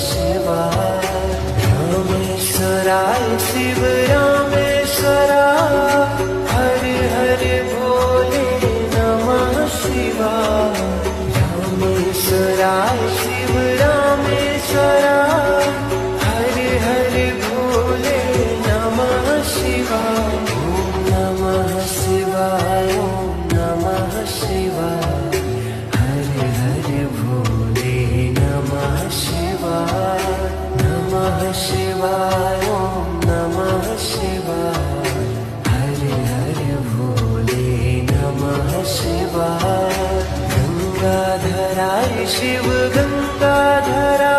शिवाय रामेश्वराय शिव रामेश्वरा हरे हरे भोले नमः शिवाय रामेश्वराय शिव रामेश्वरा हरे हरे भोले नमः शिवाय ओम नमः शिवाय ओम नमः शिवाय हरे हरे भोले नमः शिवाय नमः शिवाय ओम नमः शिवाय हरे हरे भोले नमः शिवाय गंगाधराय शिव गंगाधरा